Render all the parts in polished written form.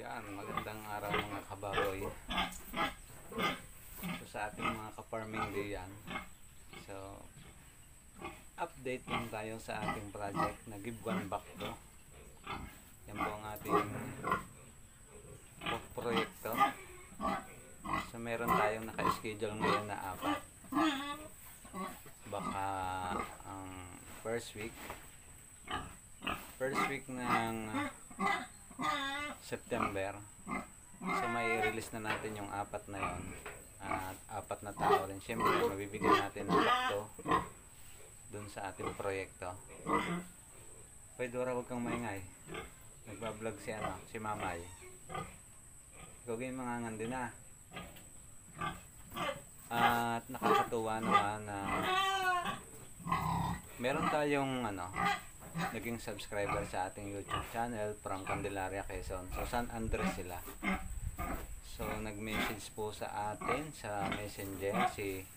Yan, magandang araw mga kababoy. So sa ating mga ka-farming day yan. So update lang tayo sa ating project na Give One Back to. Yan po ang ating proyekto. So meron tayong naka-schedule ngayon na 4. Baka ang first week ng September. So may release na natin yung 4 na yon. At 4 na tao rin. Siyempre mabibigyan natin ng bakto dun sa ating proyekto. Pwede huwag kang maingay. Nagbablog si Mamay. Ikaw ganyan mangangandi na. At nakakatuwa naman na meron tayong naging subscriber sa ating YouTube channel from Candelaria, Quezon. So San Andres sila. So nag-message po sa atin sa Messenger si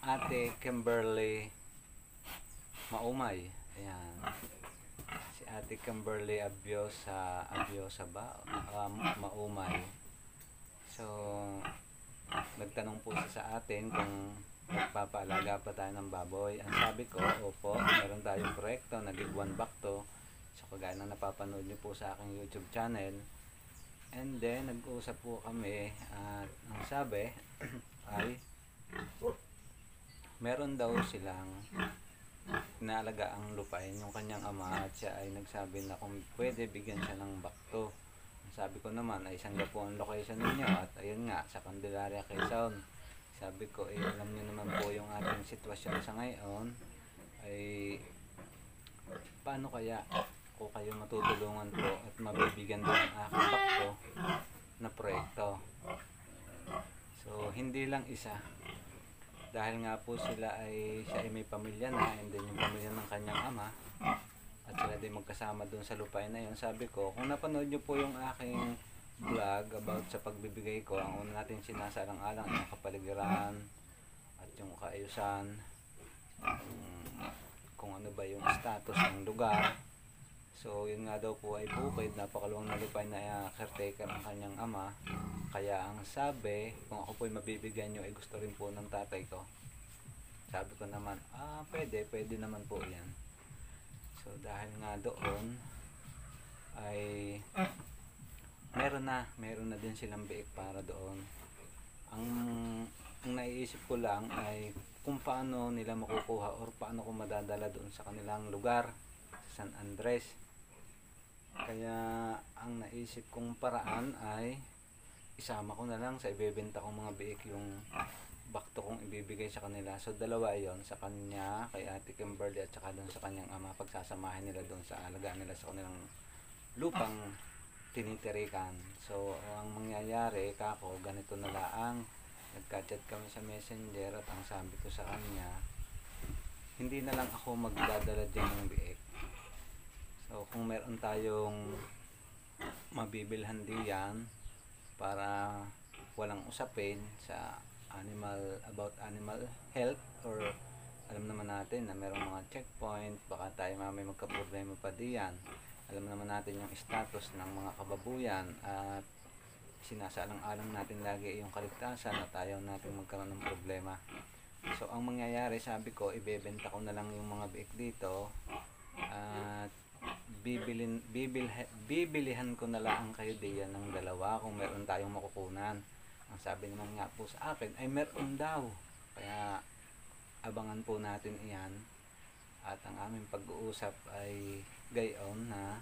Ate Kimberly Maumay. Ayan. Si Ate Kimberly Abiosa Maumay. So nagtanong po siya sa atin kung nagpapaalaga pa tayo ng baboy. Ang sabi ko, opo, meron tayong proyekto na Give One Back to. So kagaya na napapanood nyo po sa aking YouTube channel. And then nag-uusap po kami at ang sabi ay meron daw silang inaalaga ang lupain yung kanyang ama at siya ay nagsabi na kung pwede bigyan siya ng bakto. Ang sabi ko naman ay saan po ang location ninyo at ayun nga sa Candelaria, Quezon. Sabi ko, alam nyo naman po yung ating sitwasyon sa ngayon ay paano kaya kung kayo matutulungan po at mabibigyan din ang aking bakto na proyekto. So hindi lang isa, dahil nga po siya ay may pamilya na, and then yung pamilya ng kanyang ama at sila din magkasama dun sa lupain na yun. Sabi ko, kung napanood nyo po yung aking vlog about sa pagbibigay ko, ang una natin sinasalang-alang yung kapaligiran at yung kaayusan, kung ano ba yung status ng lugar. So yun nga daw po ay bukid, napakaluwang na lupain na caretaker ng kanyang ama. Kaya ang sabi, kung ako po ay mabibigyan nyo, ay gusto rin po ng tatay ko. Sabi ko naman, pwede naman po yan. So dahil nga doon ay meron na din silang biik para doon. Ang naiisip ko lang ay kung paano nila makukuha or paano ko madadala doon sa kanilang lugar sa San Andres. Kaya ang naisip kong paraan ay isama ko na lang sa ibebenta kong mga biik yung bakto kong ibibigay sa kanila. So dalawa yon, sa kanya kay Ate Kimberly at saka doon sa kanyang ama, pagsasamahin nila doon sa alagaan nila sa kanilang lupang tinitirikan. So ang mangyayari kako, ganito na lang, nagka-chat kami sa Messenger at ang sabi ko sa kanya, hindi na lang ako magdadala dyan ng biik. So kung meron tayong mabibilhan diyan para walang usapin sa about animal health, or alam naman natin na merong mga checkpoint, baka tayo mamay magka-problema pa diyan. Alam naman natin yung status ng mga kababuyan at sinasalang-alang natin lagi yung kaligtasan at ayaw natin magkaroon ng problema. So ang mangyayari, sabi ko, ibebenta ko na lang yung mga biik dito at bibilihan ko na lang kayo diyan ng dalawa kung meron tayong makukunan. Ang sabi naman nga po sa akin ay meron daw, kaya abangan po natin iyan. At ang aming pag-uusap ay gayon na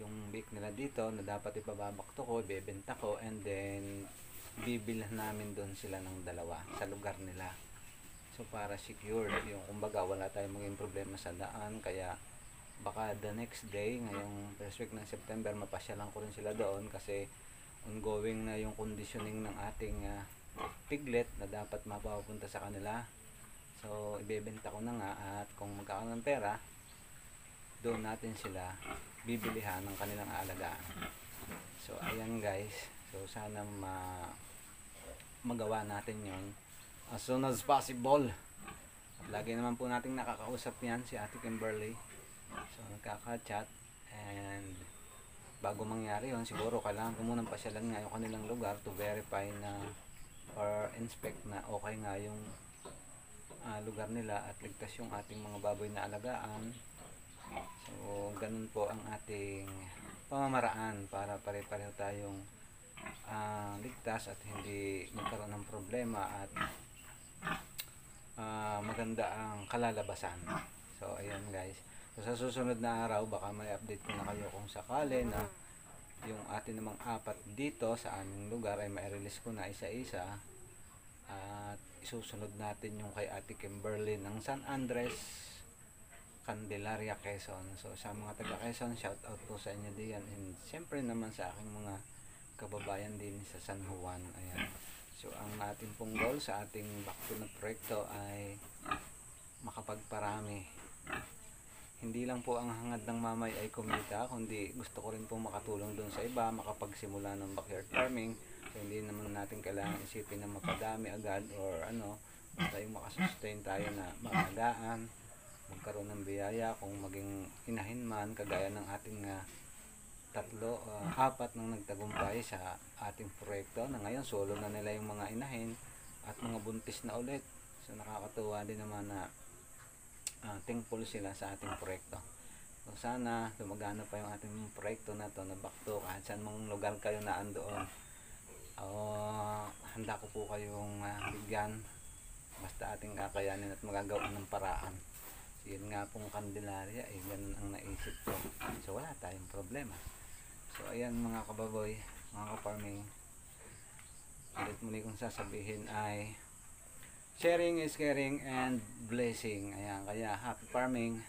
yung biik nila dito na dapat ipababakto ko, ibebenta ko, and then bibilhan namin doon sila ng dalawa sa lugar nila. So para secure yung, kumbaga wala tayong maging problema sa daan. Kaya baka the next day, ngayong first week ng September, mapasyalan ko rin sila doon kasi ongoing na yung conditioning ng ating piglet na dapat mapapunta sa kanila. So ibebenta ko na nga, at kung magkakaroon ng pera, doon natin sila bibilihan ng kanilang aalagaan. So ayan guys, so sana magawa natin yon as soon as possible. At lagi naman po nating nakakausap yan si Ate Kimberly. So nagkaka-chat, and bago mangyari yon, siguro kailangan ko munang pasyalan nga yung kanilang lugar to verify na or inspect na okay nga yung lugar nila at ligtas yung ating mga baboy na alagaan. So ganun po ang ating pamamaraan para pare-pareho tayong ligtas at hindi magkaroon ng problema at maganda ang kalalabasan. So ayan guys, so sa susunod na araw baka may update ko na kayo kung sakali na yung atin namang apat dito sa aming lugar ay mai-release ko na isa-isa at isusunod natin yung kay Ate Kimberly ng San Andres, Candelaria, Quezon. So sa mga taga Quezon, shout out po sa inyo diyan, and siyempre naman sa aking mga kababayan din sa San Juan. Ayan. So ang ating pong goal sa ating bakto na proyekto ay makapagparami. Hindi lang po ang hangad ng mamay ay kumita, kundi gusto ko rin pong makatulong doon sa iba, makapagsimula ng backyard farming. So hindi naman natin kailangan isipin na mapadami agad or basta yung makasustain tayo na maagaan, magkaroon ng biyaya kung maging inahin man, kagaya ng ating apat nang nagtagumpay sa ating proyekto na ngayon solo na nila yung mga inahin at mga buntis na ulit. So nakakatuwa din naman na thankful sila sa ating proyekto. So sana lumagana pa yung ating proyekto na to na bakto kahit saan mong lugar kayo na andoon. Handa ko po kayong bigyan basta ating kakayanin at magagawa ng paraan. So yun nga pong Candelaria ganun ang naisip ko. So wala tayong problema. So ayan mga kababoy, mga ka-farming, ulit muli kong sasabihin ay sharing is caring and blessing. Ayan, kaya happy farming.